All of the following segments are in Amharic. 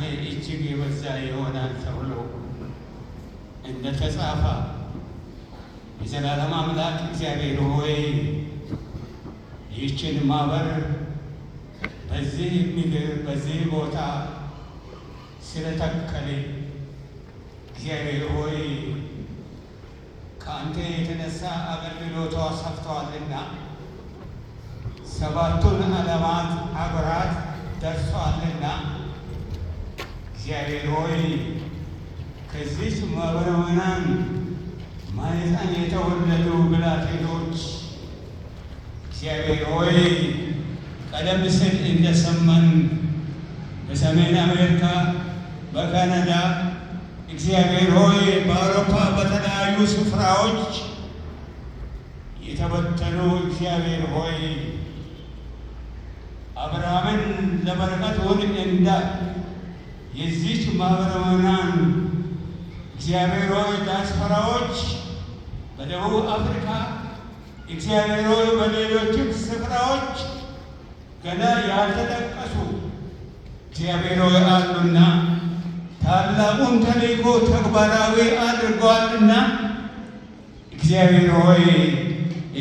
ጭካኔ እጅግ የበዛ ይሆናል ተብሎ እንደተጻፈ የዘላለም አምላክ እግዚአብሔር ሆይ ይህችን ማህበር በዚህ ምድር በዚህ ቦታ ስለተከለ እግዚአብሔር ሆይ ከአንተ የተነሳ አገልግሎቷ ሰፍተዋልና ሰባቱን ዓለማት አገራት ደርሰዋልና እግዚአብሔር ሆይ ከዚች ማኅበረ ምዕመናን ማኅፀን የተወለዱ ብላቴኖች እግዚአብሔር ሆይ ቀደም ሲል እንደሰማን በሰሜን አሜሪካ፣ በካናዳ እግዚአብሔር ሆይ በአውሮፓ በተለያዩ ስፍራዎች የተበተኑ እግዚአብሔር ሆይ አብርሃምን ለበረከት ውል እንደ የዚች ማኅበረ ምዕመናን እግዚአብሔር ሆይ ዲያስፖራዎች በደቡብ አፍሪካ እግዚአብሔር ሆይ በሌሎችም ስፍራዎች ገና ያልተጠቀሱ እግዚአብሔር ሆይ አሉና ታላቁን ተልእኮ ተግባራዊ አድርገዋልና እግዚአብሔር ሆይ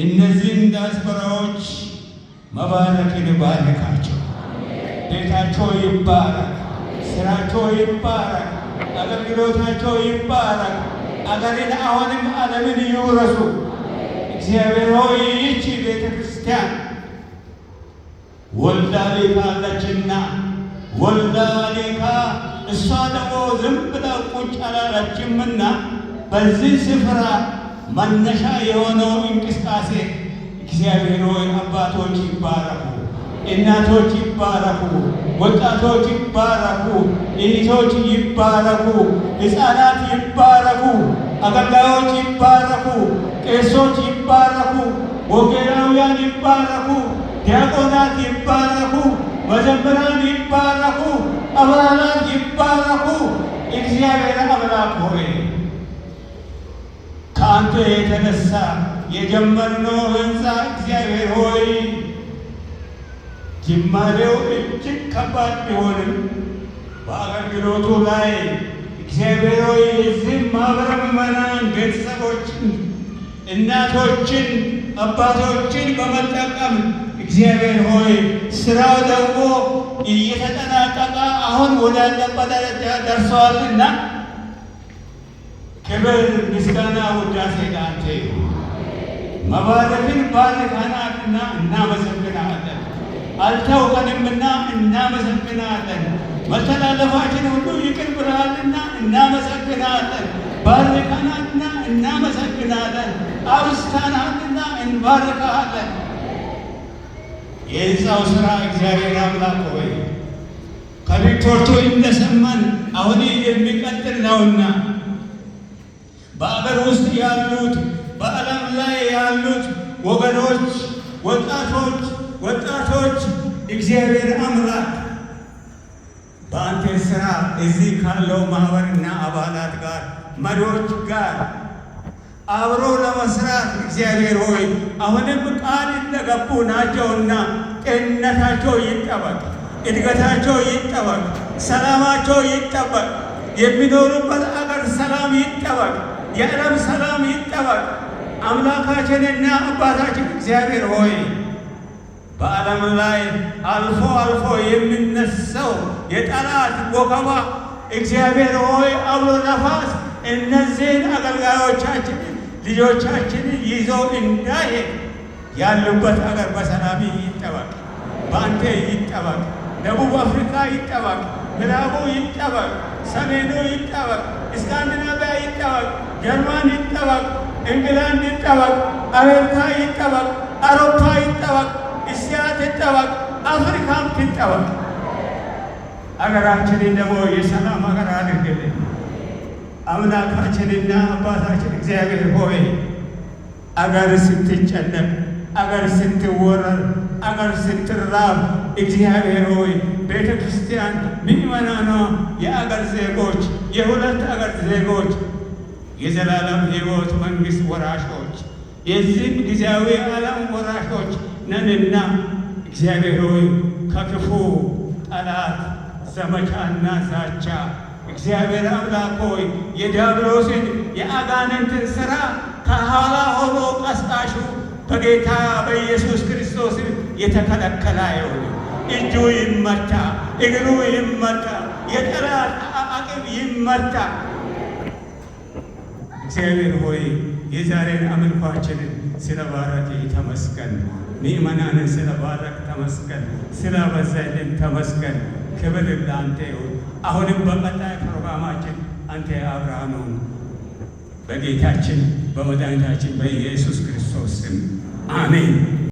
እነዚህን ዲያስፖራዎች መባረክን ባርካቸው። ቤታቸው ይባረክ፣ ስራቸው ይባረክ፣ አገልግሎታቸው ይባረክ። አገርን አሁንም ዓለምን ይውረሱ። እግዚአብሔር ሆይ ይህች ቤተ ክርስቲያን ወልዳ ልካለችና ወልዳ ልካ እሷ ደግሞ ዝም ብላ ቁጭ አላለችምና በዚህ ስፍራ መነሻ የሆነው እንቅስቃሴ እግዚአብሔር ሆይ አባቶች ይባረኩ፣ እናቶች ይባረኩ፣ ወጣቶች ይባረኩ፣ እህቶች ይባረኩ፣ ሕፃናት ይባረኩ፣ አገልጋዮች ይባረኩ፣ ቄሶች ይባረኩ፣ ወንጌላውያን ይባረኩ፣ ዲያቆናት ይባረኩ፣ መዘምራን ይባረኩ፣ አብራራት ይባረኩ። እግዚአብሔር አምላክ ሆይ ከአንተ የተነሳ የጀመርነው ሕንፃ እግዚአብሔር ሆይ ጅማሬው እጅግ ከባድ ቢሆንም በአገልግሎቱ ላይ እግዚአብሔር ሆይ የዚህ ማኅበረ ምዕመናን ቤተሰቦችን፣ እናቶችን፣ አባቶችን በመጠቀም እግዚአብሔር ሆይ ስራው ደግሞ እየተጠናቀቀ አሁን ወዳለበት ደረጃ ደርሰዋልና ክብር፣ ምስጋና፣ ውዳሴ ለአንተ ይሁን። መባረክን ባርከናልና እናመሰግናለን። አልተውከንምና እናመሰግናለን። መተላለፋችን ሁሉ ይቅር ብለሃልና እናመሰግናለን። ባርከናልና እናመሰግናለን። አብዝተናልና እንባርከሃለን። የሕንፃው ሥራ እግዚአብሔር አምላክ ሆይ ከሪፖርቱ እንደሰማን አሁን የሚቀጥል ነውና በአገር ውስጥ ያሉት በዓለም ላይ ያሉት ወገኖች ወጣቶች እግዚአብሔር አምላክ በአንተ ሥራ እዚህ ካለው ማኅበርና አባላት ጋር መሪዎች ጋር አብሮ ለመስራት እግዚአብሔር ሆይ አሁንም ቃል እንደገቡ ናቸውና ጤንነታቸው ይጠበቅ፣ እድገታቸው ይጠበቅ፣ ሰላማቸው ይጠበቅ፣ የሚኖሩበት አገር ሰላም ይጠበቅ፣ የዓለም ሰላም ይጠበቅ። አምላካችንና አባታችን እግዚአብሔር ሆይ በዓለም ላይ አልፎ አልፎ የሚነሳው የጠላት ወከባ እግዚአብሔር ሆይ አውሎ ነፋስ እነዚህን አገልጋዮቻችን ልጆቻችንን ይዘው እንዳይሄድ ያሉበት አገር በሰላም ይጠበቅ፣ በአንተ ይጠበቅ። ደቡብ አፍሪካ ይጠበቅ፣ ምዕራቡ ይጠበቅ፣ ሰሜኑ ይጠበቅ፣ ስካንዲናቪያ ይጠበቅ፣ ጀርመን ይጠበቅ፣ እንግላንድ ይጠበቅ፣ አሜሪካ ይጠበቅ፣ አውሮፓ ይጠበቅ፣ እስያ ትጠበቅ፣ አፍሪካም ትጠበቅ። አገራችንን ደግሞ የሰላም አገር አድርግልን። አምላካችንና አባታችን እግዚአብሔር ሆይ አገር ስትጨነቅ፣ አገር ስትወረር፣ አገር ስትራብ እግዚአብሔር ሆይ ቤተ ክርስቲያን ምእመናኗ የአገር ዜጎች የሁለት አገር ዜጎች የዘላለም ሕይወት መንግሥት ወራሾች የዚህም ጊዜያዊ ዓለም ወራሾች ነንና እግዚአብሔር ሆይ ከክፉ ጠላት ዘመቻና ዛቻ እግዚአብሔር አምላክ ሆይ የዲያብሎስን የአጋንንትን ሥራ ከኋላ ሆኖ ቀስቃሹ በጌታ በኢየሱስ ክርስቶስ የተከለከለ ይሁን። እጁ ይመታ፣ እግሩ ይመታ፣ የጠላት አቅም ይመታ። እግዚአብሔር ሆይ የዛሬን አምልኳችንን ስለባረክ ተመስገን። ምእመናንን ስለባረክ ተመስገን። ስላበዛልን ተመስገን። ክብር ለአንተ ይሁን። አሁንም በቀጣይ ፕሮግራማችን አንተ አብርሃም ነው። በጌታችን በመድኃኒታችን በኢየሱስ ክርስቶስ ስም አሜን።